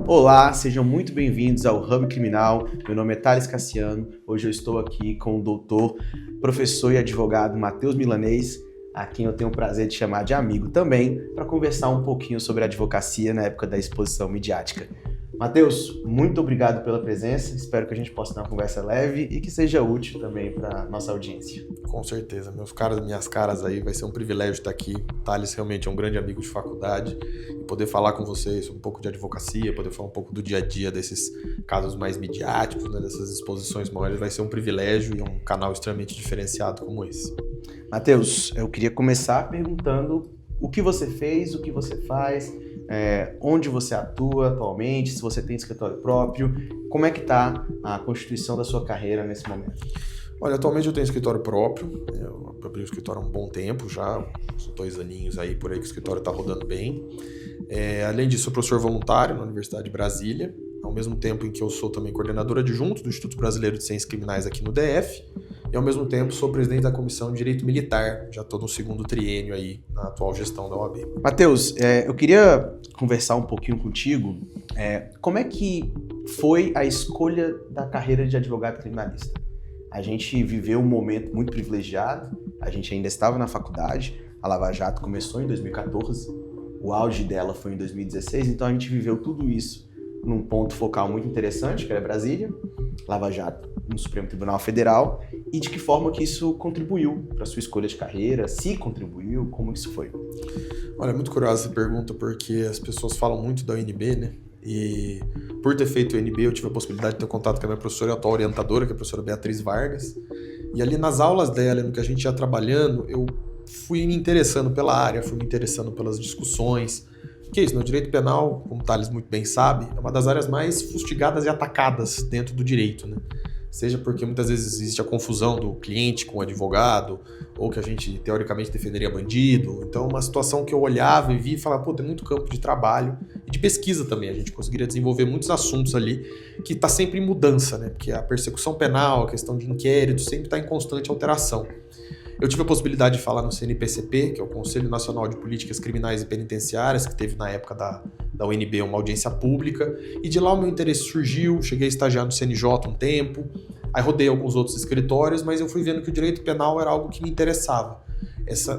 Olá, sejam muito bem-vindos ao Hub Criminal. Meu nome é Thales Cassiano. Hoje eu estou aqui com o doutor, professor e advogado Matheus Milanês, a quem eu tenho o prazer de chamar de amigo também, para conversar um pouquinho sobre advocacia na época da exposição midiática. Matheus, muito obrigado pela presença. Espero que a gente possa ter uma conversa leve e que seja útil também para a nossa audiência. Com certeza. Meus caras, minhas caras aí, vai ser um privilégio estar aqui. O Thales realmente é um grande amigo de faculdade e poder falar com vocês um pouco de advocacia, poder falar um pouco do dia a dia desses casos mais midiáticos, né, dessas exposições maiores, vai ser um privilégio e um canal extremamente diferenciado como esse. Matheus, eu queria começar perguntando o que você fez, o que você faz, onde você atua atualmente, se você tem escritório próprio, como é que está a constituição da sua carreira nesse momento? Olha, atualmente eu tenho escritório próprio, eu abri o escritório há um bom tempo já, uns 2 aninhos aí por aí que o escritório está rodando bem. Além disso, sou professor voluntário na Universidade de Brasília, ao mesmo tempo em que eu sou também coordenador adjunto do Instituto Brasileiro de Ciências Criminais aqui no DF, e ao mesmo tempo sou presidente da Comissão de Direito Militar, já estou no 2º triênio aí na atual gestão da OAB. Matheus, eu queria conversar um pouquinho contigo, como é que foi a escolha da carreira de advogado criminalista? A gente viveu um momento muito privilegiado, a gente ainda estava na faculdade, a Lava Jato começou em 2014, o auge dela foi em 2016, então a gente viveu tudo isso num ponto focal muito interessante, que era Brasília, Lava Jato no Supremo Tribunal Federal, e de que forma que isso contribuiu para a sua escolha de carreira, se contribuiu, como isso foi? Olha, é muito curiosa essa pergunta, porque as pessoas falam muito da UNB, né? E por ter feito o UNB, eu tive a possibilidade de ter contato com a minha professora e atual orientadora, que é a professora Beatriz Vargas, e ali nas aulas dela, no que a gente ia trabalhando, eu fui me interessando pela área, fui me interessando pelas discussões. Que é isso, no direito penal, como o Thales muito bem sabe, é uma das áreas mais fustigadas e atacadas dentro do direito, né? Seja porque muitas vezes existe a confusão do cliente com o advogado, ou que a gente teoricamente defenderia bandido. Então, uma situação que eu olhava e via e falava, pô, tem muito campo de trabalho e de pesquisa também. A gente conseguiria desenvolver muitos assuntos ali que está sempre em mudança, né? Porque a persecução penal, a questão de inquérito, sempre está em constante alteração. Eu tive a possibilidade de falar no CNPCP, que é o Conselho Nacional de Políticas Criminais e Penitenciárias, que teve na época da UNB uma audiência pública, e de lá o meu interesse surgiu, cheguei a estagiar no CNJ um tempo, aí rodei alguns outros escritórios, mas eu fui vendo que o direito penal era algo que me interessava.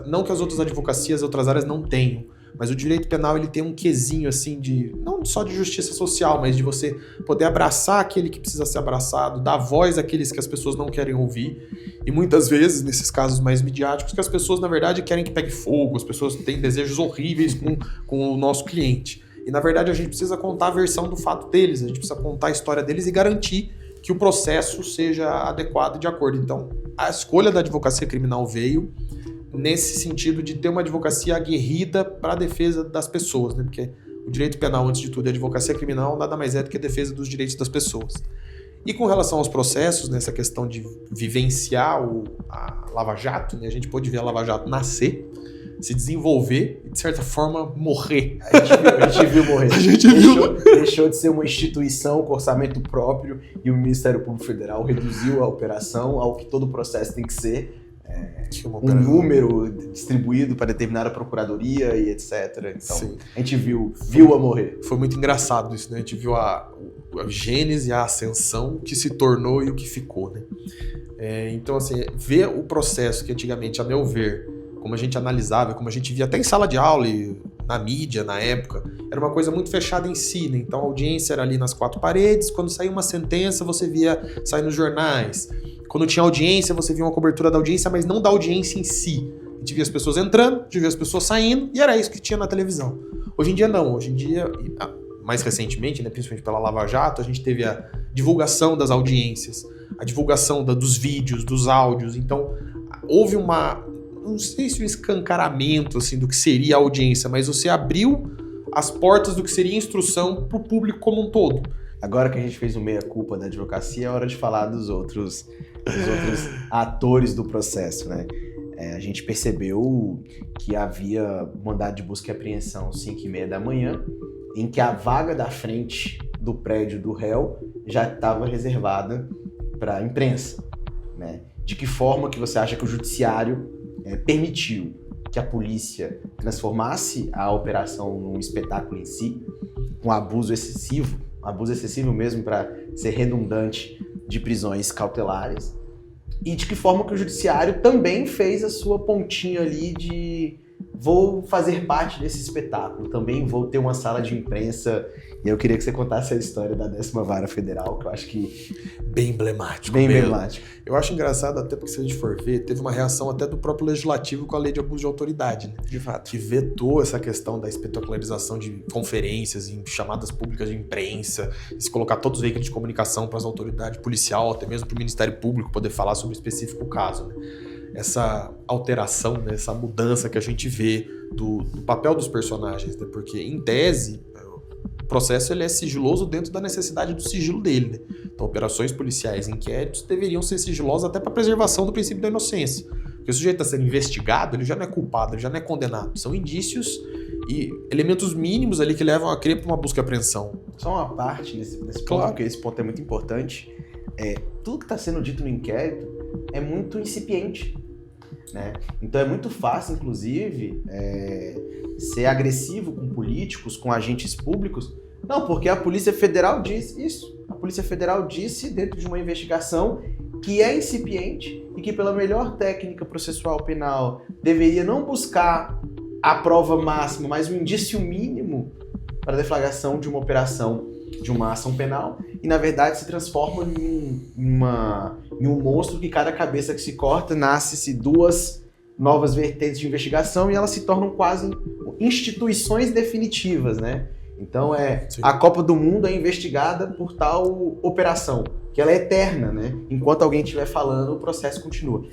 Não que as outras advocacias, outras áreas não tenham, mas o direito penal ele tem um quesinho assim de, não só de justiça social, mas de você poder abraçar aquele que precisa ser abraçado, dar voz àqueles que as pessoas não querem ouvir. E muitas vezes, nesses casos mais midiáticos, que as pessoas na verdade querem que pegue fogo, as pessoas têm desejos horríveis com o nosso cliente. E na verdade a gente precisa contar a versão do fato deles, a gente precisa contar a história deles e garantir que o processo seja adequado e de acordo. Então, a escolha da advocacia criminal veio nesse sentido de ter uma advocacia aguerrida para a defesa das pessoas, né? Porque o direito penal, antes de tudo, e a advocacia criminal nada mais é do que a defesa dos direitos das pessoas. E com relação aos processos, nessa questão de vivenciar a Lava Jato, né? A gente pôde ver a Lava Jato nascer, se desenvolver e, de certa forma, morrer. A gente viu morrer. Deixou de ser uma instituição com orçamento próprio e o Ministério Público Federal reduziu a operação ao que todo processo tem que ser. Um número distribuído para determinada procuradoria e etc. Então, sim, a gente viu a morrer. Foi muito engraçado isso, né? A gente viu a gênese, a ascensão, que se tornou e o que ficou, né? Então, assim, ver o processo que antigamente, a meu ver, como a gente analisava, como a gente via até em sala de aula e na mídia, na época, era uma coisa muito fechada em si, né? Então a audiência era ali nas 4 paredes, quando saía uma sentença você via sair nos jornais. Quando tinha audiência, você via uma cobertura da audiência, mas não da audiência em si. A gente via as pessoas entrando, a gente via as pessoas saindo, e era isso que tinha na televisão. Hoje em dia não, hoje em dia, mais recentemente, né, principalmente pela Lava Jato, a gente teve a divulgação das audiências, a divulgação dos vídeos, dos áudios. Então houve não sei se um escancaramento assim, do que seria a audiência, mas você abriu as portas do que seria a instrução para o público como um todo. Agora que a gente fez o meia-culpa da advocacia, é hora de falar dos outros atores do processo, né? A gente percebeu que havia mandado de busca e apreensão às 5h30 da manhã, em que a vaga da frente do prédio do réu já estava reservada para a imprensa, né? De que forma que você acha que o judiciário permitiu que a polícia transformasse a operação num espetáculo em si, um abuso excessivo mesmo para ser redundante, de prisões cautelares, e de que forma que o judiciário também fez a sua pontinha ali de vou fazer parte desse espetáculo, também vou ter uma sala de imprensa. E eu queria que você contasse a história da 10ª Vara Federal, que eu acho que... Bem emblemático. Bem emblemático. Eu acho engraçado, até porque se a gente for ver, teve uma reação até do próprio Legislativo com a Lei de Abuso de Autoridade, né? De fato. Que vetou essa questão da espetacularização de conferências, em chamadas públicas de imprensa, se colocar todos os veículos de comunicação para as autoridades policial, até mesmo para o Ministério Público poder falar sobre o específico caso, né? Essa alteração, né, essa mudança que a gente vê do papel dos personagens, né? Porque, em tese, o processo ele é sigiloso dentro da necessidade do sigilo dele, né? Então, operações policiais e inquéritos deveriam ser sigilosas até para preservação do princípio da inocência. Porque o sujeito está sendo investigado, ele já não é culpado, ele já não é condenado. São indícios e elementos mínimos ali que levam a crer para uma busca e apreensão. Só uma parte nesse ponto, Claro. porque esse ponto é muito importante. Tudo que está sendo dito no inquérito é muito incipiente, né? Então é muito fácil, inclusive, ser agressivo com políticos, com agentes públicos. Não, porque a Polícia Federal disse isso. A Polícia Federal disse, dentro de uma investigação que é incipiente e que, pela melhor técnica processual penal, deveria não buscar a prova máxima, mas um indício mínimo para a deflagração de uma operação, de uma ação penal, e na verdade se transforma em um monstro que cada cabeça que se corta nasce-se 2 novas vertentes de investigação e elas se tornam quase instituições definitivas, né? Então Sim. a Copa do Mundo é investigada por tal operação, que ela é eterna, né? Enquanto alguém estiver falando, o processo continua.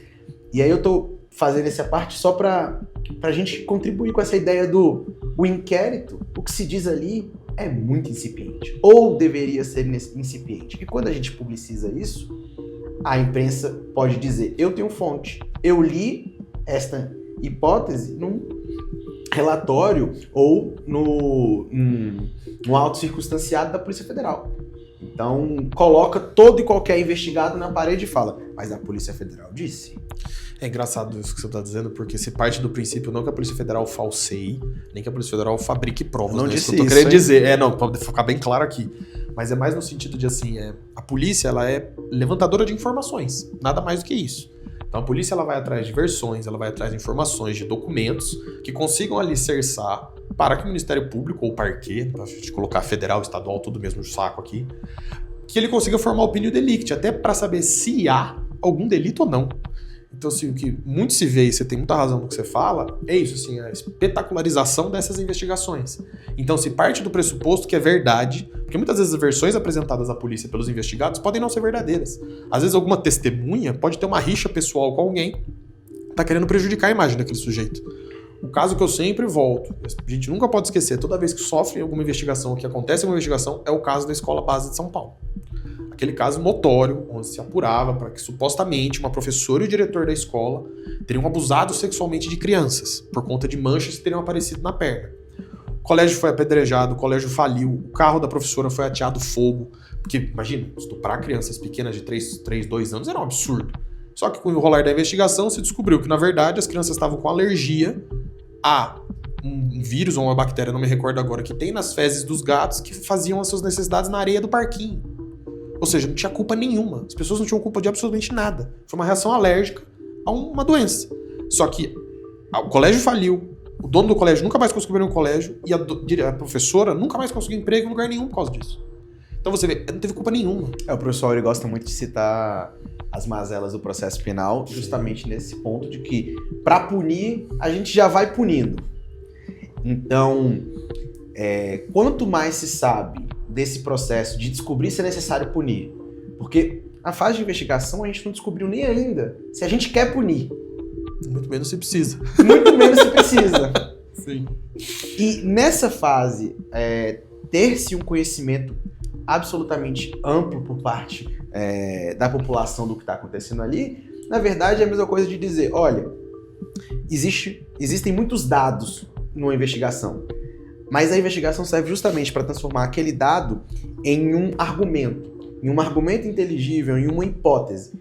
E aí eu tô fazendo essa parte só para a gente contribuir com essa ideia do o inquérito, o que se diz ali é muito incipiente, ou deveria ser incipiente. E quando a gente publiciza isso, a imprensa pode dizer, eu tenho fonte, eu li esta hipótese num relatório ou no auto circunstanciado da Polícia Federal. Então, coloca todo e qualquer investigado na parede e fala, mas a Polícia Federal disse. É engraçado isso que você está dizendo, porque se parte do princípio não que a Polícia Federal falseie, nem que a Polícia Federal fabrique provas. Não né? disse isso que eu tô isso, querendo hein? dizer. Não, pode ficar bem claro aqui. Mas é mais no sentido de assim, a polícia ela é levantadora de informações, nada mais do que isso. Então a polícia ela vai atrás de versões, ela vai atrás de informações, de documentos que consigam alicerçar para que o Ministério Público ou o parquê, para a gente colocar federal, estadual, tudo mesmo saco aqui, que ele consiga formar opinião delicti, até para saber se há algum delito ou não. Então, assim, o que muito se vê, e você tem muita razão no que você fala, é isso, assim, a espetacularização dessas investigações. Então, se parte do pressuposto que é verdade, porque muitas vezes as versões apresentadas à polícia pelos investigados podem não ser verdadeiras. Às vezes alguma testemunha pode ter uma rixa pessoal com alguém que tá querendo prejudicar a imagem daquele sujeito. O caso que eu sempre volto, a gente nunca pode esquecer, toda vez que sofre alguma investigação, o que acontece em uma investigação, é o caso da Escola Base de São Paulo. Aquele caso notório, onde se apurava para que supostamente uma professora e o diretor da escola teriam abusado sexualmente de crianças, por conta de manchas que teriam aparecido na perna. O colégio foi apedrejado, o colégio faliu, o carro da professora foi ateado fogo, porque, imagina, estuprar crianças pequenas de 2 anos era um absurdo. Só que com o rolar da investigação se descobriu que, na verdade, as crianças estavam com alergia a um vírus ou uma bactéria, não me recordo agora, que tem nas fezes dos gatos que faziam as suas necessidades na areia do parquinho. Ou seja, não tinha culpa nenhuma. As pessoas não tinham culpa de absolutamente nada. Foi uma reação alérgica a uma doença. Só que o colégio faliu, o dono do colégio nunca mais conseguiu abrir um colégio e a professora nunca mais conseguiu emprego em lugar nenhum por causa disso. Então você vê, não teve culpa nenhuma. O professor Auri gosta muito de citar as mazelas do processo penal, justamente nesse ponto de que, para punir, a gente já vai punindo. Então, quanto mais se sabe desse processo de descobrir se é necessário punir, porque na fase de investigação a gente não descobriu nem ainda se a gente quer punir. Muito menos se precisa. Muito menos se precisa. Sim. E nessa fase, ter-se um conhecimento absolutamente amplo por parte da população do que está acontecendo ali, na verdade é a mesma coisa de dizer, olha, existem muitos dados numa investigação, mas a investigação serve justamente para transformar aquele dado em um argumento inteligível, em uma hipótese.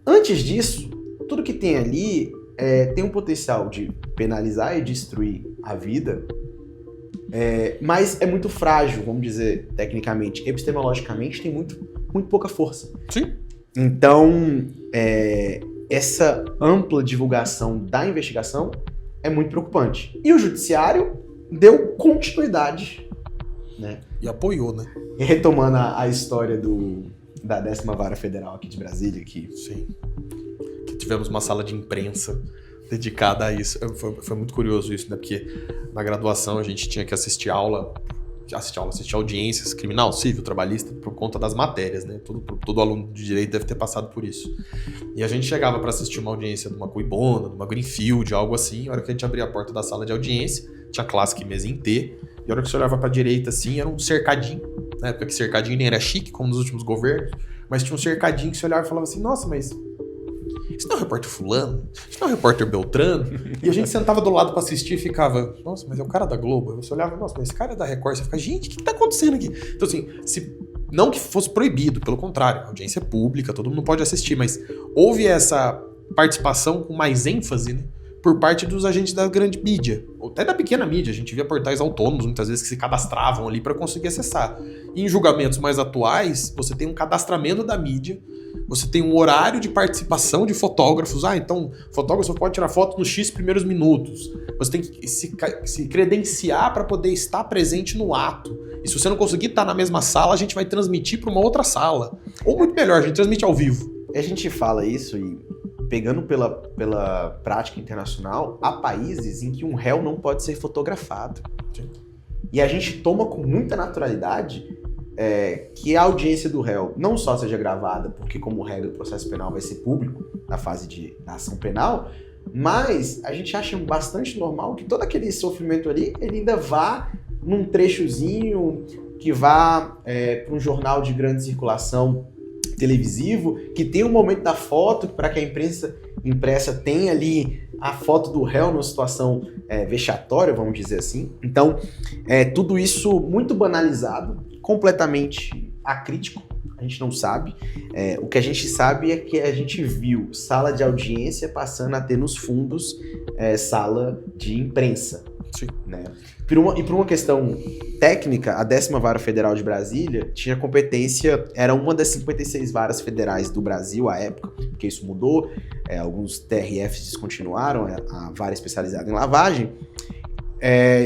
Antes disso, tudo que tem ali tem um potencial de penalizar e destruir a vida, mas é muito frágil, vamos dizer, tecnicamente. Epistemologicamente tem muito pouca força. Sim. Então, essa ampla divulgação da investigação é muito preocupante. E o judiciário deu continuidade, né? E apoiou, né? E retomando a história da 10ª Vara Federal aqui de Brasília, que Sim. Que tivemos uma sala de imprensa dedicada a isso. Foi muito curioso isso, né? Porque na graduação a gente tinha que assistir audiências criminal, civil, trabalhista, por conta das matérias, né? Todo aluno de direito deve ter passado por isso. E a gente chegava para assistir uma audiência de uma Cuibona, de uma Greenfield, algo assim. A hora que a gente abria a porta da sala de audiência, tinha clássica e mesa em T. E a hora que você olhava para a direita, assim, era um cercadinho. Na época que cercadinho nem era chique, como nos últimos governos. Mas tinha um cercadinho que você olhava e falava assim, nossa, mas isso não é o repórter fulano? Isso não é o repórter Beltrano? E a gente sentava do lado pra assistir e ficava, nossa, mas é o cara da Globo. Você olhava, nossa, mas esse cara é da Record. Você fica, gente, o que tá acontecendo aqui? Então assim, não que fosse proibido, pelo contrário, a audiência é pública, todo mundo pode assistir, mas houve essa participação com mais ênfase, né, por parte dos agentes da grande mídia, ou até da pequena mídia. A gente via portais autônomos, muitas vezes, que se cadastravam ali para conseguir acessar. E em julgamentos mais atuais, você tem um cadastramento da mídia, você tem um horário de participação de fotógrafos. Então, o fotógrafo pode tirar foto nos X primeiros minutos. Você tem que se credenciar para poder estar presente no ato. E se você não conseguir estar na mesma sala, a gente vai transmitir para uma outra sala. Ou muito melhor, a gente transmite ao vivo. a gente fala isso e pegando pela prática internacional, há países em que um réu não pode ser fotografado. Sim. E a gente toma com muita naturalidade que a audiência do réu não só seja gravada, porque como regra o processo penal vai ser público na fase da ação penal, mas a gente acha bastante normal que todo aquele sofrimento ali, ele ainda vá num trechozinho, que vá para um jornal de grande circulação televisivo, que tem um momento da foto para que a imprensa impressa tenha ali a foto do réu numa situação vexatória, vamos dizer assim. Então, tudo isso muito banalizado, completamente acrítico, a gente não sabe. O que a gente sabe é que a gente viu sala de audiência passando a ter nos fundos sala de imprensa. Sim. Né? E por uma questão técnica, a 10ª Vara Federal de Brasília tinha competência, era uma das 56 varas federais do Brasil à época, porque isso mudou, alguns TRFs descontinuaram a vara especializada em lavagem,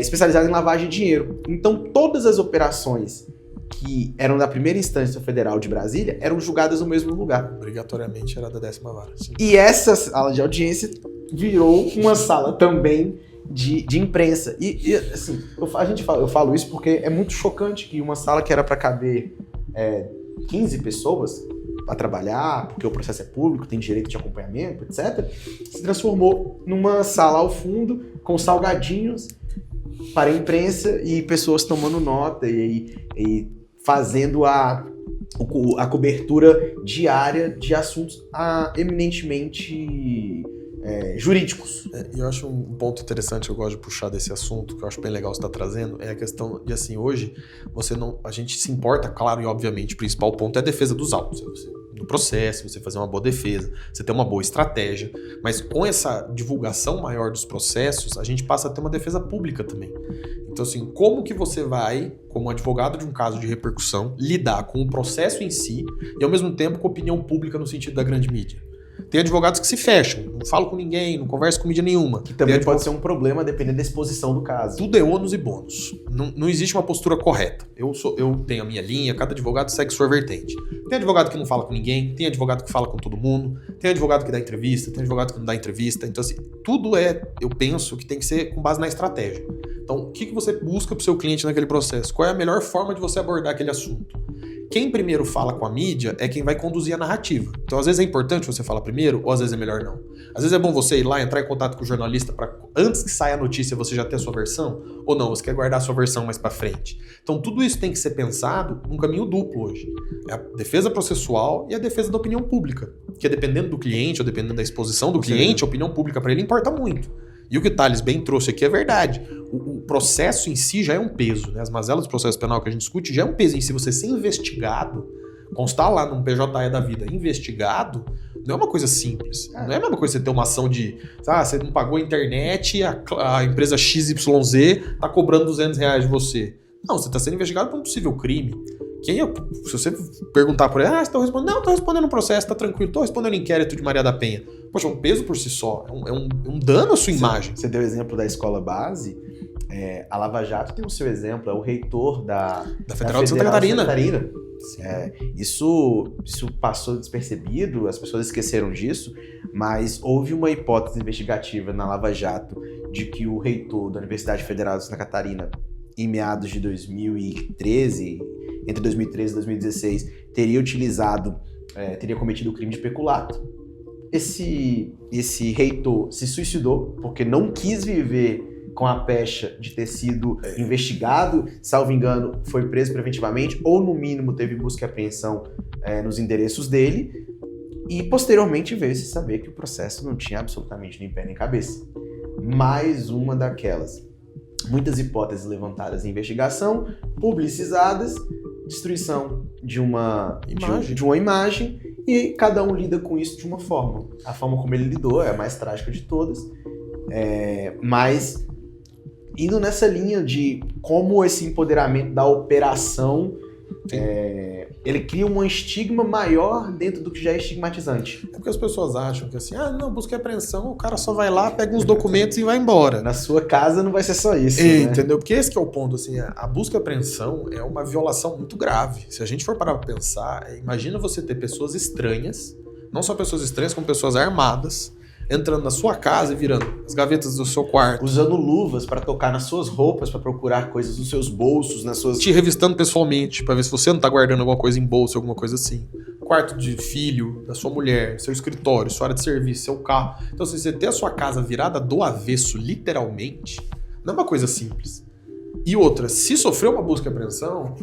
especializada em lavagem de dinheiro. Então todas as operações que eram da primeira instância federal de Brasília eram julgadas no mesmo lugar. Obrigatoriamente era da 10ª vara. Sim. E essa sala de audiência virou uma sala também de imprensa. E assim, eu falo isso porque é muito chocante que uma sala que era para caber 15 pessoas para trabalhar, porque o processo é público, tem direito de acompanhamento, etc., se transformou numa sala ao fundo com salgadinhos para a imprensa e pessoas tomando nota e fazendo a cobertura diária de assuntos eminentemente jurídicos. E eu acho um ponto interessante, eu gosto de puxar desse assunto, que eu acho bem legal você estar trazendo, é a questão de, assim, hoje, a gente se importa, claro, e obviamente, o principal ponto é a defesa dos autos. No processo, você fazer uma boa defesa, você ter uma boa estratégia, mas com essa divulgação maior dos processos, a gente passa a ter uma defesa pública também. Então, assim, como que você vai, como advogado de um caso de repercussão, lidar com o processo em si e, ao mesmo tempo, com a opinião pública no sentido da grande mídia? Tem advogados que se fecham, não falam com ninguém, não conversam com mídia nenhuma. Que também pode ser um problema dependendo da exposição do caso. Tudo é ônus e bônus. Não existe uma postura correta. Eu tenho a minha linha, cada advogado segue sua vertente. Tem advogado que não fala com ninguém, tem advogado que fala com todo mundo, tem advogado que dá entrevista, tem advogado que não dá entrevista. Então, assim, tudo eu penso que tem que ser com base na estratégia. Então, o que você busca para o seu cliente naquele processo? Qual é a melhor forma de você abordar aquele assunto? Quem primeiro fala com a mídia é quem vai conduzir a narrativa. Então, às vezes é importante você falar primeiro, ou às vezes é melhor não. Às vezes é bom você ir lá, entrar em contato com o jornalista para antes que saia a notícia você já ter a sua versão, ou não, você quer guardar a sua versão mais para frente. Então, tudo isso tem que ser pensado num caminho duplo hoje. É a defesa processual e a defesa da opinião pública. Porque dependendo do cliente, ou dependendo da exposição do cliente, a opinião pública para ele importa muito. E o que o Thales bem trouxe aqui é verdade. O processo em si já é um peso, né? As mazelas do processo penal que a gente discute já é um peso em si. Você ser investigado constar lá num PJE da vida investigado, não é uma coisa simples. Não é a mesma coisa você ter uma ação de, você não pagou a internet, a empresa XYZ tá cobrando R$200 de você. Não, você está sendo investigado por um possível crime. Se você perguntar por ele, você está respondendo? Não, estou respondendo um processo, tá tranquilo, estou respondendo um inquérito de Maria da Penha. Poxa, é um peso por si só, é um dano à sua imagem. Você deu o exemplo da escola base, a Lava Jato tem o seu exemplo, é o reitor da Federal de Santa Catarina. Isso passou despercebido, as pessoas esqueceram disso, mas houve uma hipótese investigativa na Lava Jato de que o reitor da Universidade Federal de Santa Catarina, em meados de 2013, entre 2013 e 2016, teria cometido o crime de peculato. Esse reitor se suicidou porque não quis viver com a pecha de ter sido investigado, salvo engano, foi preso preventivamente, ou no mínimo teve busca e apreensão nos endereços dele, e posteriormente veio-se saber que o processo não tinha absolutamente nem pé nem cabeça. Mais uma daquelas. Muitas hipóteses levantadas em investigação, publicizadas, destruição de uma imagem, e cada um lida com isso de uma forma. A forma como ele lidou é a mais trágica de todas, mas indo nessa linha de como esse empoderamento da operação, ele cria um estigma maior dentro do que já é estigmatizante. É porque as pessoas acham que assim, busca e apreensão, o cara só vai lá, pega uns documentos e vai embora. Na sua casa não vai ser só isso, né? Entendeu? Porque esse que é o ponto, assim, a busca e apreensão é uma violação muito grave. Se a gente for parar pra pensar, imagina você ter pessoas estranhas, não só pessoas estranhas, como pessoas armadas, entrando na sua casa e virando as gavetas do seu quarto. Usando luvas para tocar nas suas roupas, para procurar coisas nos seus bolsos, nas suas... Te revistando pessoalmente, para ver se você não tá guardando alguma coisa em bolsa, alguma coisa assim. Quarto de filho, da sua mulher, seu escritório, sua área de serviço, seu carro. Então, se você ter a sua casa virada do avesso, literalmente, não é uma coisa simples. E outra, se sofreu uma busca e apreensão,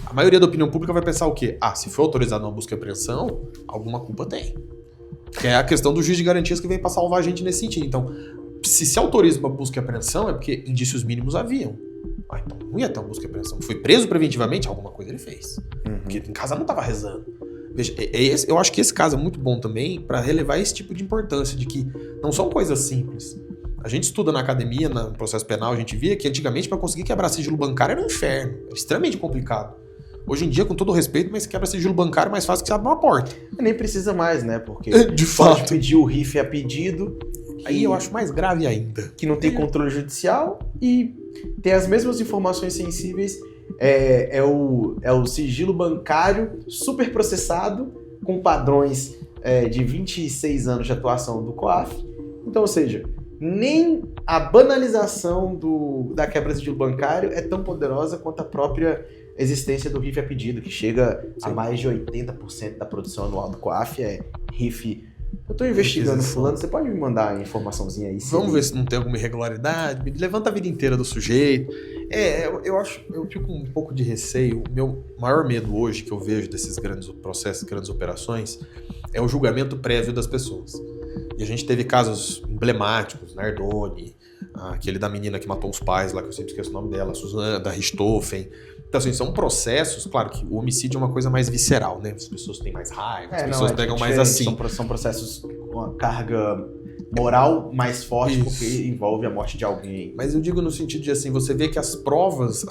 a maioria da opinião pública vai pensar o quê? Se foi autorizado uma busca e apreensão, alguma culpa tem. Que é a questão do juiz de garantias que vem para salvar a gente nesse sentido. Então, se autoriza uma busca e apreensão, é porque indícios mínimos haviam. Então não ia ter uma busca e apreensão. Foi preso preventivamente, alguma coisa ele fez. Porque em casa não estava rezando. Veja, eu acho que esse caso é muito bom também para relevar esse tipo de importância, de que não são coisas simples. A gente estuda na academia, no processo penal, a gente via que antigamente para conseguir quebrar sigilo bancário era um inferno. Era extremamente complicado. Hoje em dia, com todo respeito, mas você quebra sigilo bancário mais fácil que você abre uma porta. Nem precisa mais, né? Porque de fato, pode pedir o RIF a pedido. Aí eu acho mais grave ainda. Que não tem controle judicial e tem as mesmas informações sensíveis. É o sigilo bancário super processado, com padrões de 26 anos de atuação do COAF. Então, ou seja, nem a banalização da quebra de sigilo bancário é tão poderosa quanto a própria existência do RIF a pedido, que chega a mais de 80% da produção anual do COAF é RIF. Eu estou investigando fulano, você pode me mandar a informaçãozinha aí? Vamos ver se não tem alguma irregularidade, levanta a vida inteira do sujeito. Eu fico com um pouco de receio. O meu maior medo hoje que eu vejo desses grandes processos, grandes operações, é o julgamento prévio das pessoas. E a gente teve casos emblemáticos, Nardoni, aquele da menina que matou os pais lá, que eu sempre esqueço o nome dela, Suzana, da Richthofen. Então, assim, são processos, claro que o homicídio é uma coisa mais visceral, né? As pessoas têm mais raiva, as pessoas pegam mais assim. São processos com uma carga moral mais forte, porque envolve a morte de alguém. Mas eu digo no sentido de, assim, você vê que as provas,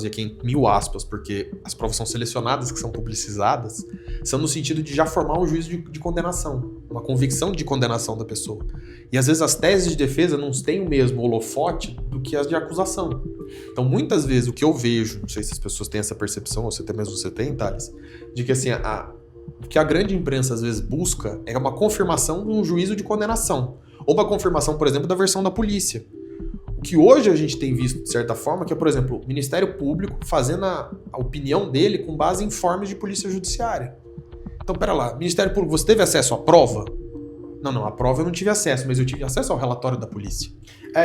e aqui em 1000 aspas, porque as provas são selecionadas, que são publicizadas, são no sentido de já formar um juízo de condenação, uma convicção de condenação da pessoa. E às vezes as teses de defesa não têm o mesmo holofote do que as de acusação. Então, muitas vezes, o que eu vejo, não sei se as pessoas têm essa percepção, ou se até mesmo você tem, Thales, de que assim, o que a grande imprensa às vezes busca é uma confirmação de um juízo de condenação. Ou uma confirmação, por exemplo, da versão da polícia. O que hoje a gente tem visto, de certa forma, que é, por exemplo, o Ministério Público fazendo a opinião dele com base em informes de polícia judiciária. Então, pera lá, Ministério Público, você teve acesso à prova? Não, a prova eu não tive acesso, mas eu tive acesso ao relatório da polícia.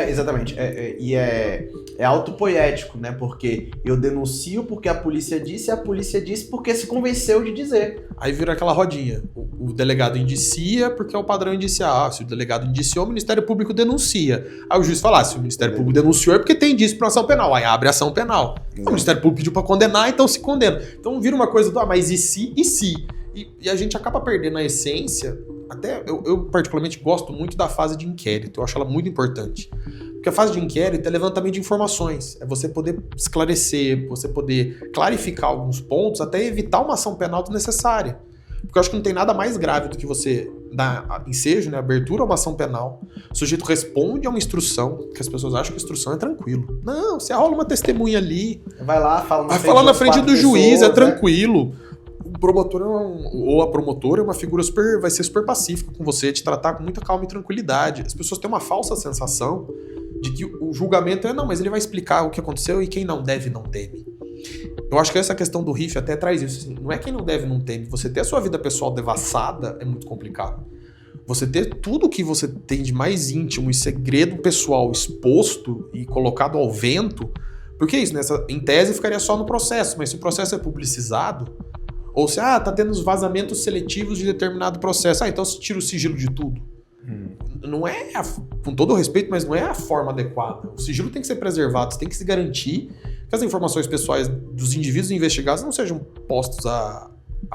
Exatamente. É autopoético, né? Porque eu denuncio porque a polícia disse, e a polícia disse porque se convenceu de dizer. Aí vira aquela rodinha. O delegado indicia porque é o padrão indiciar. Se o delegado indiciou, o Ministério Público denuncia. Aí o juiz fala, se o Ministério Público denunciou é porque tem indício para ação penal. Aí abre ação penal. O Ministério Público pediu para condenar, então se condena. Então vira uma coisa do, mas e se, e se? E a gente acaba perdendo a essência. Até eu particularmente gosto muito da fase de inquérito. Eu acho ela muito importante. Porque a fase de inquérito é levantamento de informações. É você poder esclarecer, você poder clarificar alguns pontos, até evitar uma ação penal desnecessária. Porque eu acho que não tem nada mais grave do que você dar ensejo, né, abertura a uma ação penal. O sujeito responde a uma instrução, que as pessoas acham que a instrução é tranquilo. Não, você rola uma testemunha ali. Vai lá, fala na frente do juiz, é tranquilo. O promotor ou a promotora é uma figura vai ser super pacífica com você, te tratar com muita calma e tranquilidade. As pessoas têm uma falsa sensação de que o julgamento não, mas ele vai explicar o que aconteceu e quem não deve, não teme. Eu acho que essa questão do RIF até traz isso. Assim, não é quem não deve, não teme. Você ter a sua vida pessoal devassada é muito complicado. Você ter tudo que você tem de mais íntimo e segredo pessoal exposto e colocado ao vento, porque é isso, né? Em tese ficaria só no processo, mas se o processo é publicizado, ou se, tá tendo os vazamentos seletivos de determinado processo, então se tira o sigilo de tudo. Não é, com todo o respeito, mas não é a forma adequada. O sigilo tem que ser preservado, você tem que se garantir que as informações pessoais dos indivíduos investigados não sejam postos à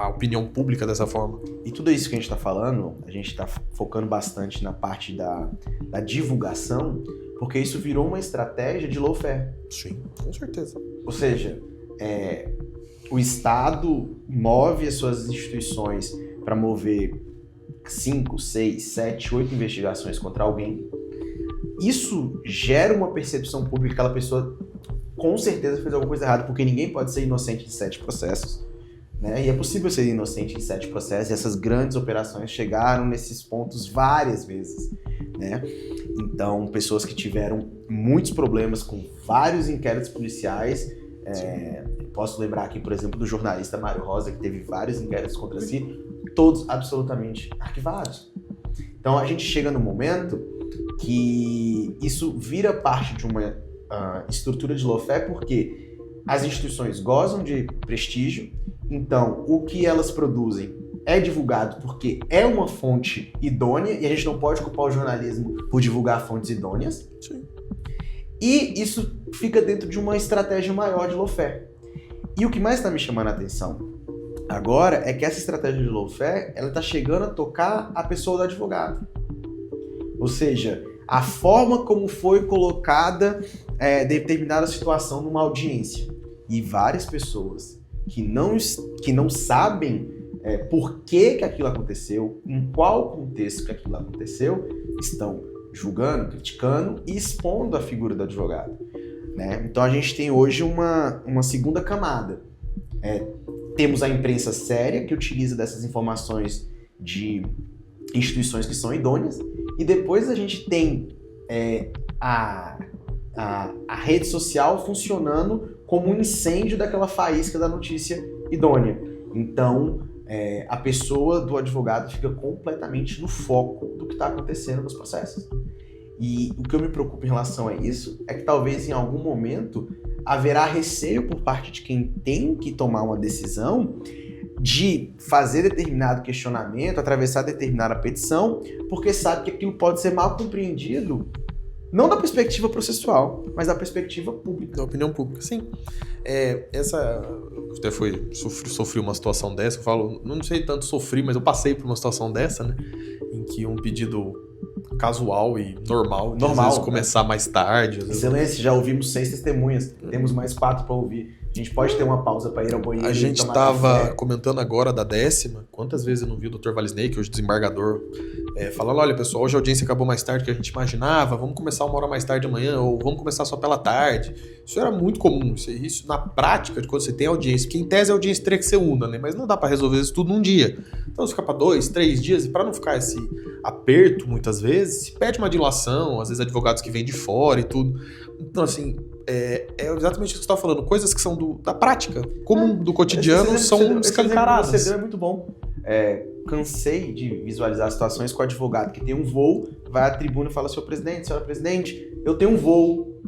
opinião pública dessa forma. E tudo isso que a gente está falando, a gente está focando bastante na parte da divulgação, porque isso virou uma estratégia de lawfare. Sim, com certeza. Ou seja, o Estado move as suas instituições para mover 5, 6, 7, 8 investigações contra alguém. Isso gera uma percepção pública que aquela pessoa com certeza fez alguma coisa errada, porque ninguém pode ser inocente em 7 processos, né? E é possível ser inocente em 7 processos, e essas grandes operações chegaram nesses pontos várias vezes, né? Então, pessoas que tiveram muitos problemas com vários inquéritos policiais, posso lembrar aqui, por exemplo, do jornalista Mário Rosa, que teve vários inquéritos contra si, todos absolutamente arquivados. Então a gente chega no momento que isso vira parte de uma estrutura de lawfare, porque as instituições gozam de prestígio, então o que elas produzem é divulgado porque é uma fonte idônea, e a gente não pode culpar o jornalismo por divulgar fontes idôneas. Sim. E isso fica dentro de uma estratégia maior de lawfare. E o que mais está me chamando a atenção agora é que essa estratégia de lawfare, ela está chegando a tocar a pessoa do advogado. Ou seja, a forma como foi colocada determinada situação numa audiência. E várias pessoas que não sabem por que aquilo aconteceu, em qual contexto que aquilo aconteceu, estão julgando, criticando e expondo a figura do advogado, né? Então a gente tem hoje uma segunda camada. Temos a imprensa séria, que utiliza dessas informações de instituições que são idôneas, e depois a gente tem a rede social funcionando como um incêndio daquela faísca da notícia idônea. Então, a pessoa do advogado fica completamente no foco do que está acontecendo nos processos. E o que eu me preocupo em relação a isso é que talvez em algum momento haverá receio por parte de quem tem que tomar uma decisão de fazer determinado questionamento, atravessar determinada petição, porque sabe que aquilo pode ser mal compreendido, não da perspectiva processual, mas da perspectiva pública. Da opinião pública, sim. Eu até sofri uma situação dessa, eu falo, não sei tanto sofri, mas eu passei por uma situação dessa, né, em que um pedido casual e normal, às vezes começar mais tarde. Excelência, já ouvimos 6 testemunhas, temos mais 4 para ouvir. A gente pode ter uma pausa para ir ao banheiro. A gente estava comentando agora da 10ª. Quantas vezes eu não vi o Dr. Valisney, hoje desembargador, falando, olha pessoal, hoje a audiência acabou mais tarde do que a gente imaginava, vamos começar 1 hora mais tarde amanhã, ou vamos começar só pela tarde. Isso era muito comum, isso na prática, de quando você tem audiência, porque em tese a audiência teria que ser una, né? Mas não dá para resolver isso tudo num dia. Então você fica para 2, 3 dias, e para não ficar esse aperto muitas vezes, se pede uma dilação, às vezes advogados que vêm de fora e tudo. Então assim, é exatamente isso que você está falando, coisas que são da prática, comum, do cotidiano, são escancaradas. Esse exemplo que você deu é muito bom. cansei de visualizar situações com o advogado que tem um voo, vai à tribuna e fala, senhor presidente, senhora presidente, eu tenho um voo,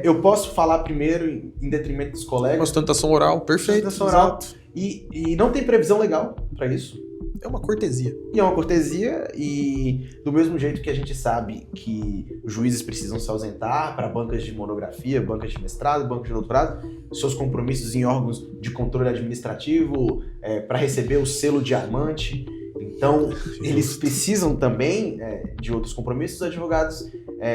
eu posso falar primeiro em detrimento dos colegas. Uma sustentação oral, perfeito. Sustentação oral. E não tem previsão legal para isso. É uma cortesia. E é uma cortesia, e do mesmo jeito que a gente sabe que os juízes precisam se ausentar para bancas de monografia, bancas de mestrado, bancas de doutorado, seus compromissos em órgãos de controle administrativo, para receber o selo diamante. Então, eles precisam também de outros compromissos. Os advogados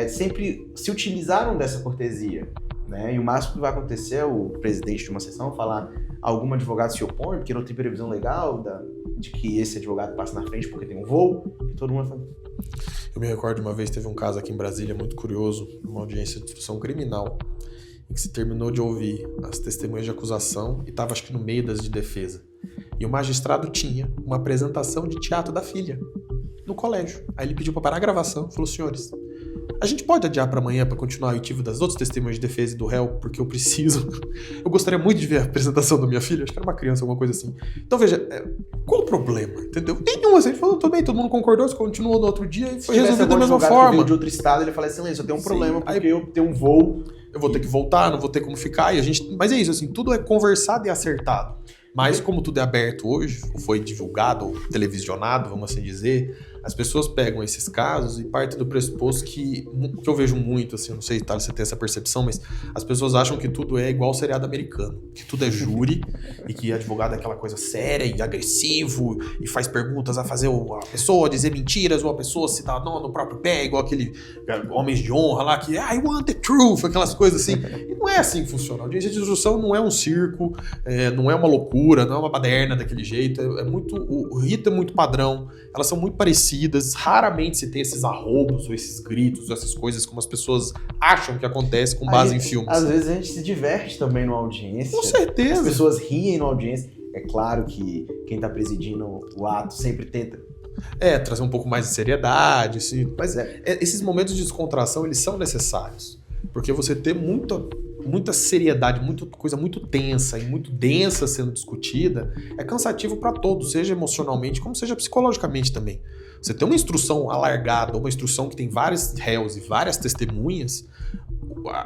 sempre se utilizaram dessa cortesia, né? E o máximo que vai acontecer é o presidente de uma sessão falar algum advogado se opõe, porque não tem previsão legal de que esse advogado passe na frente porque tem um voo, e todo mundo fala. Eu me recordo de uma vez, teve um caso aqui em Brasília muito curioso, uma audiência de instrução criminal, em que se terminou de ouvir as testemunhas de acusação e estava, acho que, no meio das de defesa. E o magistrado tinha uma apresentação de teatro da filha no colégio. Aí ele pediu para parar a gravação e falou, senhores, a gente pode adiar para amanhã para continuar o oitivo das outras testemunhas de defesa e do réu, porque eu preciso. Eu gostaria muito de ver a apresentação da minha filha, acho que era uma criança, alguma coisa assim. Então veja, qual o problema, entendeu? Nenhum, assim, ele falou, tudo bem, todo mundo concordou, continuou no outro dia e foi resolvido da mesma forma. Se veio de outro estado, ele fala, excelência, eu tenho um problema porque eu tenho um voo. Eu vou ter que voltar, não vou ter como ficar, e a gente... Mas é isso, assim, tudo é conversado e acertado. Mas como tudo é aberto hoje, ou foi divulgado, ou televisionado, vamos assim dizer, as pessoas pegam esses casos e partem do pressuposto que eu vejo muito, assim, não sei, tá, você tem essa percepção, mas as pessoas acham que tudo é igual ao seriado americano, que tudo é júri e que advogado é aquela coisa séria e agressivo e faz perguntas a fazer a pessoa dizer mentiras ou a pessoa se dar no próprio pé, igual aquele homens de honra lá que I want the truth, aquelas coisas assim. E não é assim que funciona. A audiência de instrução não é um circo, não é uma loucura, não é uma baderna daquele jeito, o rito é muito padrão, elas são muito parecidas. Raramente se tem esses arroubos ou esses gritos, ou essas coisas como as pessoas acham que acontece com base em filmes. Às vezes a gente se diverte também numa audiência. Com certeza. As pessoas riem numa audiência. É claro que quem está presidindo o ato sempre tenta trazer um pouco mais de seriedade. Assim. Mas esses momentos de descontração, eles são necessários. Porque você ter muita seriedade, muita coisa muito tensa e muito densa sendo discutida, é cansativo para todos, seja emocionalmente como seja psicologicamente também. Você tem uma instrução alargada, uma instrução que tem vários réus e várias testemunhas,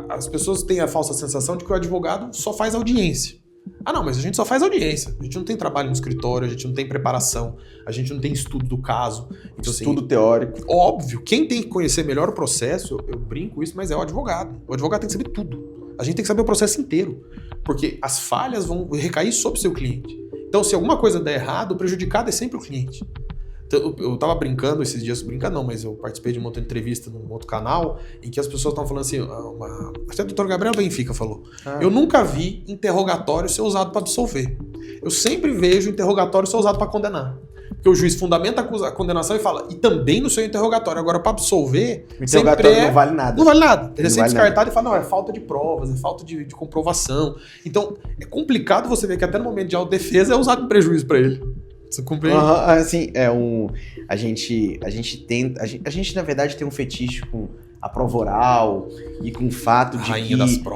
as pessoas têm a falsa sensação de que o advogado só faz audiência. Ah não, mas a gente só faz audiência, a gente não tem trabalho no escritório, a gente não tem preparação, a gente não tem estudo do caso. Então, estudo teórico. Óbvio, quem tem que conhecer melhor o processo, eu brinco isso, mas é o advogado. O advogado tem que saber tudo. A gente tem que saber o processo inteiro, porque as falhas vão recair sobre o seu cliente. Então, se alguma coisa der errado, o prejudicado é sempre o cliente. Então, eu tava brincando esses dias, mas eu participei de uma outra entrevista num outro canal, em que as pessoas estavam falando assim, até o doutor Gabriel Benfica falou, eu nunca vi interrogatório ser usado para absolver. Eu sempre vejo interrogatório ser usado para condenar. Porque o juiz fundamenta a condenação e fala, e também no seu interrogatório. Agora, para absolver, o interrogatório não vale nada. Não vale nada. Ele é sempre descartado e fala, não, é falta de provas, é falta de comprovação. Então, é complicado você ver que até no momento de autodefesa é usado um prejuízo para ele. Você compreende? Assim, a gente na verdade tem um fetiche com a prova oral e com o fato de que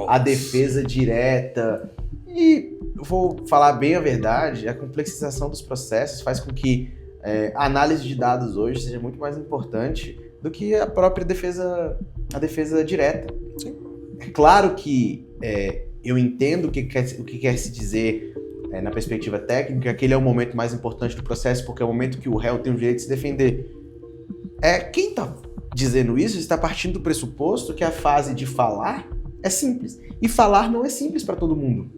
a defesa direta, e eu vou falar bem a verdade, a complexização dos processos faz com que a análise de dados hoje seja muito mais importante do que a própria defesa direta. Sim. É claro que eu entendo o que quer se dizer na perspectiva técnica, aquele é o momento mais importante do processo, porque é o momento que o réu tem o direito de se defender. Quem está dizendo isso está partindo do pressuposto que a fase de falar é simples. E falar não é simples para todo mundo.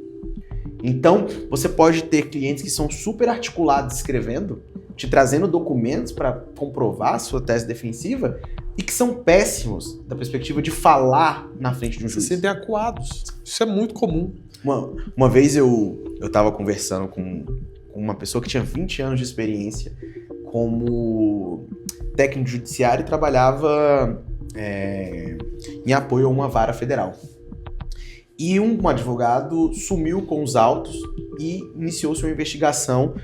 Então, você pode ter clientes que são super articulados escrevendo, te trazendo documentos para comprovar a sua tese defensiva, e que são péssimos da perspectiva de falar na frente de um juiz. Se sentem acuados. Isso é muito comum. Uma vez eu estava conversando com uma pessoa que tinha 20 anos de experiência como técnico judiciário e trabalhava em apoio a uma vara federal. E um advogado sumiu com os autos e iniciou-se uma investigação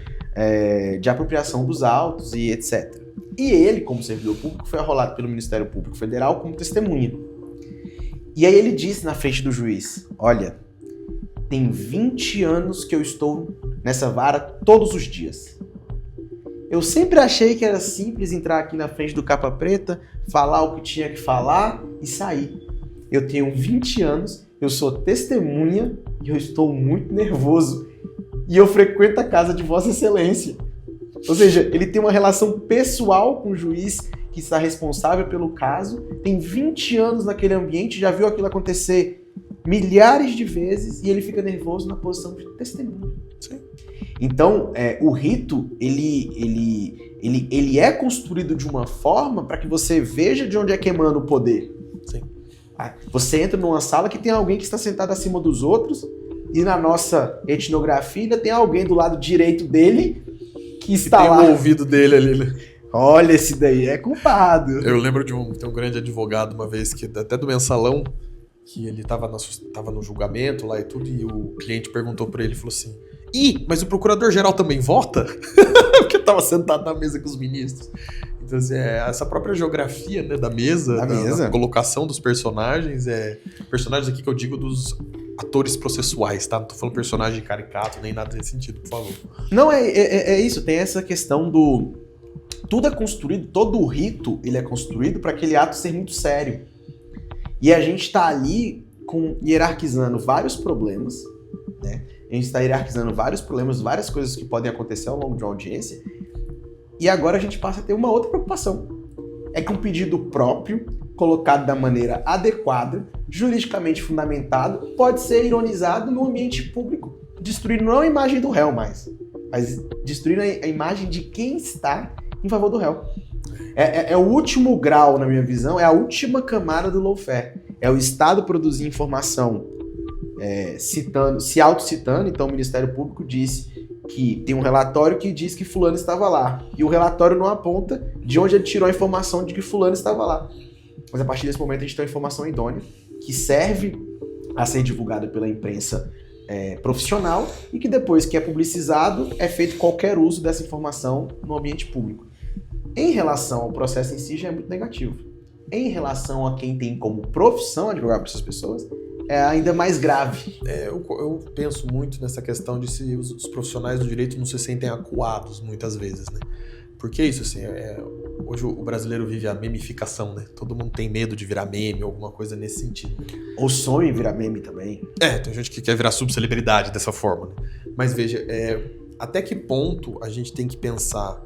de apropriação dos autos e etc. E ele, como servidor público, foi arrolado pelo Ministério Público Federal como testemunha. E aí ele disse na frente do juiz, olha, tem 20 anos que eu estou nessa vara todos os dias. Eu sempre achei que era simples entrar aqui na frente do capa preta, falar o que tinha que falar e sair. Eu tenho 20 anos, eu sou testemunha e eu estou muito nervoso. E eu frequento a casa de Vossa Excelência. Ou seja, ele tem uma relação pessoal com o juiz que está responsável pelo caso, tem 20 anos naquele ambiente, já viu aquilo acontecer milhares de vezes e ele fica nervoso na posição de testemunha. Sim. Então, o rito, ele é construído de uma forma para que você veja de onde é que emana o poder. Sim. Você entra numa sala que tem alguém que está sentado acima dos outros e na nossa etnografia ainda tem alguém do lado direito dele que está tem lá. Tem o ouvido dele ali, né? Olha, esse daí é culpado. Eu lembro de um grande advogado uma vez, que até do mensalão, que ele tava no julgamento lá e tudo, e o cliente perguntou pra ele, falou assim, mas o procurador-geral também vota? Porque tava sentado na mesa com os ministros. Então, assim, essa própria geografia, né, da mesa, da colocação dos personagens, personagens aqui que eu digo dos atores processuais, tá? Não tô falando personagem caricato, nem nada nesse sentido, por favor. Não, é isso, tem essa questão do... Tudo é construído, todo o rito, ele é construído para aquele ato ser muito sério. E a gente tá ali hierarquizando vários problemas, né? A gente está hierarquizando vários problemas, várias coisas que podem acontecer ao longo de uma audiência. E agora a gente passa a ter uma outra preocupação. É que um pedido próprio, colocado da maneira adequada, juridicamente fundamentado, pode ser ironizado no ambiente público, destruindo não a imagem do réu mais, mas destruindo a imagem de quem está em favor do réu. É o último grau, na minha visão, é a última camada do lawfare. É o Estado produzir informação se autocitando. Então o Ministério Público disse que tem um relatório que diz que fulano estava lá. E o relatório não aponta de onde ele tirou a informação de que fulano estava lá. Mas a partir desse momento a gente tem uma informação idônea que serve a ser divulgada pela imprensa profissional e que depois que é publicizado é feito qualquer uso dessa informação no ambiente público. Em relação ao processo em si já é muito negativo. Em relação a quem tem como profissão advogar para essas pessoas, é ainda mais grave. Eu penso muito nessa questão de se os profissionais do direito não se sentem acuados muitas vezes, né? Porque isso, assim, hoje o brasileiro vive a memificação, né? Todo mundo tem medo de virar meme ou alguma coisa nesse sentido. Ou sonha em virar meme também. Tem gente que quer virar subcelebridade dessa forma, né? Mas veja, até que ponto a gente tem que pensar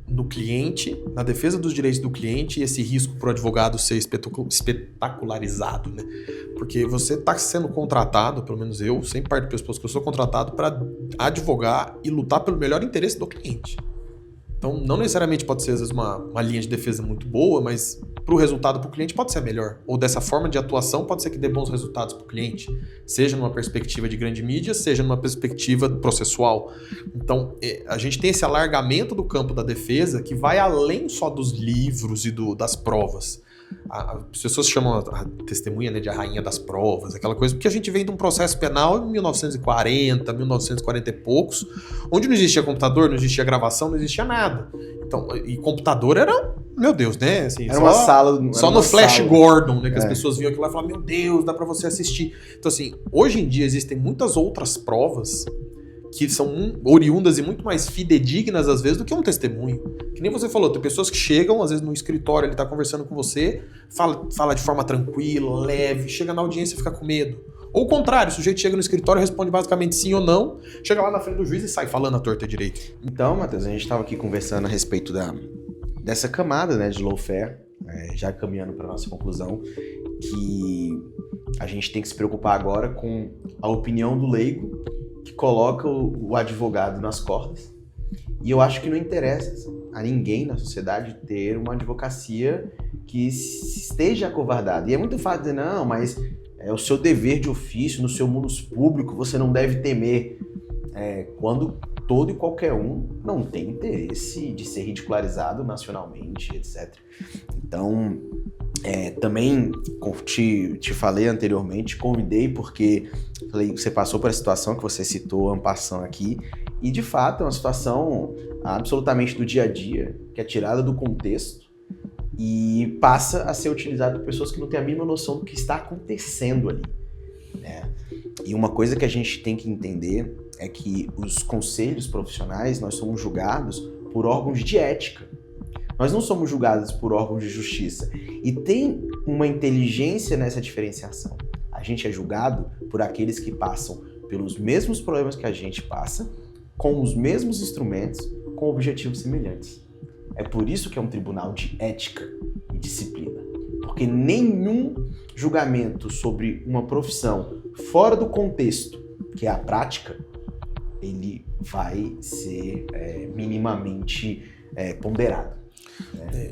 no cliente, na defesa dos direitos do cliente e esse risco para o advogado ser espetacularizado, né? Porque você está sendo contratado, pelo menos eu sempre parto do pressuposto que eu sou contratado para advogar e lutar pelo melhor interesse do cliente. Então, não necessariamente pode ser, às vezes, uma linha de defesa muito boa, mas para o resultado para o cliente pode ser melhor. Ou dessa forma de atuação pode ser que dê bons resultados para o cliente, seja numa perspectiva de grande mídia, seja numa perspectiva processual. Então, a gente tem esse alargamento do campo da defesa que vai além só dos livros e das provas. As pessoas chamam a testemunha, né, de a rainha das provas, aquela coisa, porque a gente vem de um processo penal em 1940, 1940 e poucos, onde não existia computador, não existia gravação, não existia nada. Então, e computador era, meu Deus, né? Assim, era uma sala. Só no Flash Gordon, né? Que as pessoas viam aquilo lá e falavam, meu Deus, dá pra você assistir. Então, assim, hoje em dia existem muitas outras provas que são oriundas e muito mais fidedignas, às vezes, do que um testemunho. Que nem você falou, tem pessoas que chegam, às vezes, no escritório, ele tá conversando com você, fala de forma tranquila, leve, chega na audiência e fica com medo. Ou o contrário, o sujeito chega no escritório, responde basicamente sim ou não, chega lá na frente do juiz e sai falando a torta direito. Então, Matheus, a gente estava aqui conversando a respeito dessa camada, né, de lawfare, já caminhando para nossa conclusão, que a gente tem que se preocupar agora com a opinião do leigo que coloca o advogado nas cordas. E eu acho que não interessa a ninguém na sociedade ter uma advocacia que esteja acovardada. E é muito fácil dizer, não, mas é o seu dever de ofício, no seu mundo público, você não deve temer. Quando todo e qualquer um não tem interesse de ser ridicularizado nacionalmente, etc. Então, também te falei anteriormente, convidei porque você passou por a situação que você citou, en passant aqui, e de fato é uma situação absolutamente do dia a dia, que é tirada do contexto e passa a ser utilizada por pessoas que não têm a mínima noção do que está acontecendo ali, né? E uma coisa que a gente tem que entender é que os conselhos profissionais, nós somos julgados por órgãos de ética. Nós não somos julgados por órgãos de justiça. E tem uma inteligência nessa diferenciação. A gente é julgado por aqueles que passam pelos mesmos problemas que a gente passa, com os mesmos instrumentos, com objetivos semelhantes. É por isso que é um tribunal de ética e disciplina. Porque nenhum julgamento sobre uma profissão fora do contexto, que é a prática, ele vai ser minimamente ponderado.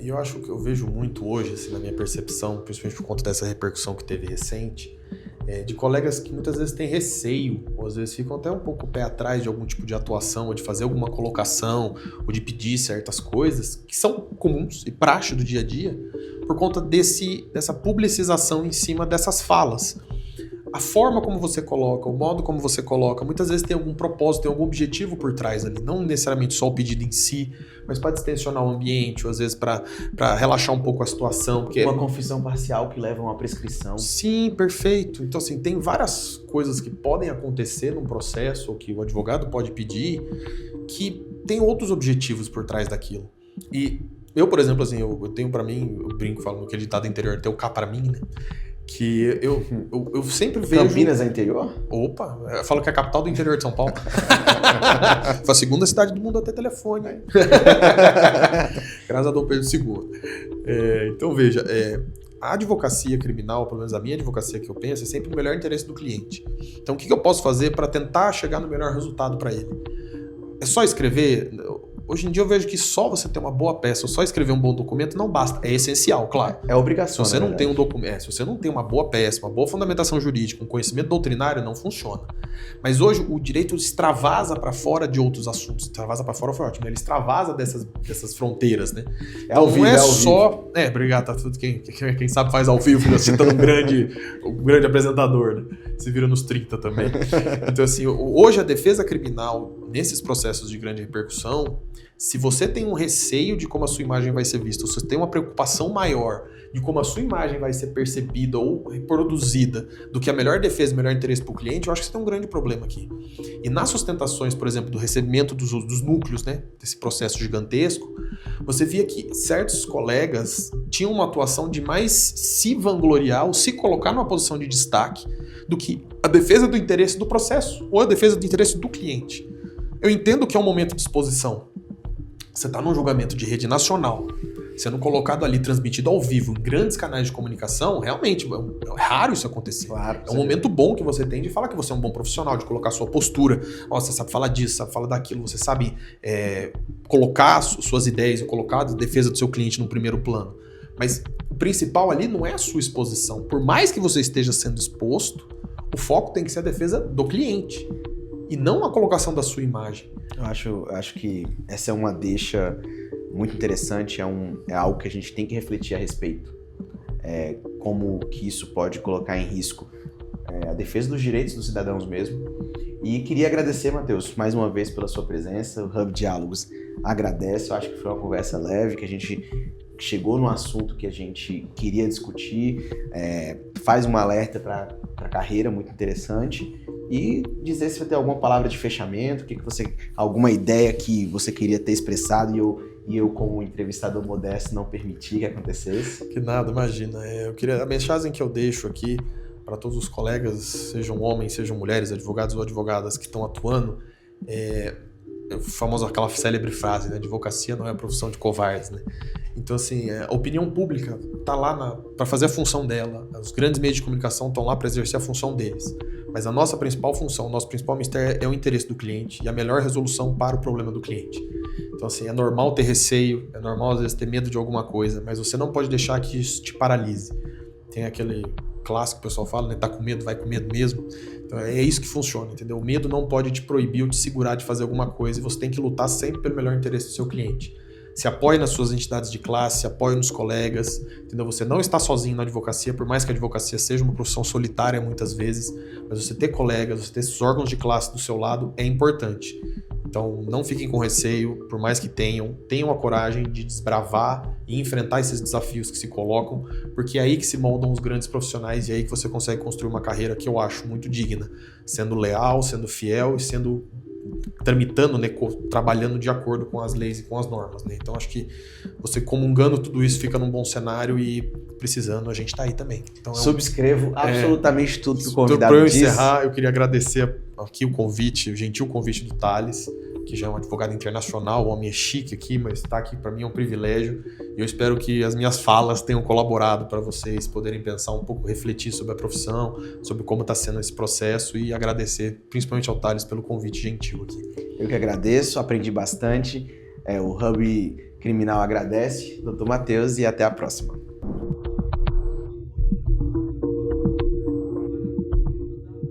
E eu acho que eu vejo muito hoje, assim, na minha percepção, principalmente por conta dessa repercussão que teve recente, de colegas que muitas vezes têm receio, ou às vezes ficam até um pouco o pé atrás de algum tipo de atuação, ou de fazer alguma colocação, ou de pedir certas coisas, que são comuns e praxe do dia a dia, por conta dessa publicização em cima dessas falas. A forma como você coloca, o modo como você coloca, muitas vezes tem algum propósito, tem algum objetivo por trás ali. Não necessariamente só o pedido em si, mas para distensionar o ambiente, ou às vezes para relaxar um pouco a situação. Porque uma confissão parcial que leva a uma prescrição. Sim, perfeito. Então, assim, tem várias coisas que podem acontecer num processo, ou que o advogado pode pedir, que tem outros objetivos por trás daquilo. E eu, por exemplo, assim, eu tenho para mim, eu brinco, falo que é ditado interior, tem o cá para mim, né? Que eu sempre vejo... Campinas é interior? Opa, eu falo que é a capital do interior de São Paulo. Foi a segunda cidade do mundo a ter telefone. Graças a Dom Pedro II. Então veja, a advocacia criminal, pelo menos a minha advocacia que eu penso, é sempre o melhor interesse do cliente. Então o que eu posso fazer para tentar chegar no melhor resultado para ele? É só escrever? Hoje em dia eu vejo que só você ter uma boa peça ou só escrever um bom documento não basta. É essencial, claro. É obrigação. Se você não tem um documento, se você não tem uma boa peça, uma boa fundamentação jurídica, um conhecimento doutrinário, não funciona. Mas hoje o direito extravasa para fora de outros assuntos. Extravasa para fora foi ótimo. Ele extravasa dessas fronteiras, né? Ao vivo, não é ao só... vivo. Obrigado. Tá tudo quem sabe faz ao vivo, né? Citando um grande apresentador, né? Se vira nos 30 também. Então, assim, hoje a defesa criminal, nesses processos de grande repercussão, se você tem um receio de como a sua imagem vai ser vista, ou se você tem uma preocupação maior de como a sua imagem vai ser percebida ou reproduzida do que a melhor defesa e o melhor interesse para o cliente, eu acho que você tem um grande problema aqui. E nas sustentações, por exemplo, do recebimento dos núcleos, né, desse processo gigantesco, você via que certos colegas tinham uma atuação de mais se vangloriar ou se colocar numa posição de destaque do que a defesa do interesse do processo ou a defesa do interesse do cliente. Eu entendo que é um momento de exposição. Você está num julgamento de rede nacional, sendo colocado ali, transmitido ao vivo em grandes canais de comunicação, realmente é raro isso acontecer. Claro, é um momento bom que você tem de falar que você é um bom profissional, de colocar sua postura. Você sabe falar disso, sabe falar daquilo, você sabe colocar suas ideias, colocar a defesa do seu cliente no primeiro plano. Mas o principal ali não é a sua exposição. Por mais que você esteja sendo exposto, o foco tem que ser a defesa do cliente e não a colocação da sua imagem. Eu acho que essa é uma deixa muito interessante, é algo que a gente tem que refletir a respeito. Como que isso pode colocar em risco a defesa dos direitos dos cidadãos mesmo. E queria agradecer, Matheus, mais uma vez pela sua presença. O Hub Diálogos agradece, eu acho que foi uma conversa leve, que a gente chegou no assunto que a gente queria discutir, faz um alerta para a carreira muito interessante. E dizer se vai ter alguma palavra de fechamento, alguma ideia que você queria ter expressado e eu como entrevistador modesto, não permiti que acontecesse. Que nada, imagina. A mensagem que eu deixo aqui para todos os colegas, sejam homens, sejam mulheres, advogados ou advogadas que estão atuando, aquela célebre frase, né? Advocacia não é a profissão de covardes, né? Então, assim, a opinião pública está lá para fazer a função dela. Os grandes meios de comunicação estão lá para exercer a função deles. Mas a nossa principal função, o nosso principal mistério é o interesse do cliente e a melhor resolução para o problema do cliente. Então, assim, é normal ter receio, é normal às vezes ter medo de alguma coisa, mas você não pode deixar que isso te paralise. Tem aquele clássico que o pessoal fala, né? Tá com medo, vai com medo mesmo. Então, é isso que funciona, entendeu? O medo não pode te proibir ou te segurar de fazer alguma coisa e você tem que lutar sempre pelo melhor interesse do seu cliente. Se apoie nas suas entidades de classe, se apoie nos colegas, entendeu? Você não está sozinho na advocacia, por mais que a advocacia seja uma profissão solitária muitas vezes, mas você ter colegas, você ter esses órgãos de classe do seu lado é importante. Então não fiquem com receio, por mais que tenham a coragem de desbravar e enfrentar esses desafios que se colocam, porque é aí que se moldam os grandes profissionais e é aí que você consegue construir uma carreira que eu acho muito digna, sendo leal, sendo fiel e sendo tramitando, né, trabalhando de acordo com as leis e com as normas, né? Então acho que você comungando tudo isso fica num bom cenário e precisando a gente tá aí também. Então, subscrevo absolutamente tudo que o convidado Para eu disse. encerrar, eu queria agradecer aqui o convite, o gentil convite do Thales, que já é um advogado internacional, o homem é chique aqui, mas estar aqui para mim é um privilégio. E eu espero que as minhas falas tenham colaborado para vocês poderem pensar um pouco, refletir sobre a profissão, sobre como está sendo esse processo e agradecer principalmente ao Thales pelo convite gentil aqui. Eu que agradeço, aprendi bastante. O Hub Criminal agradece, Dr. Matheus, e até a próxima.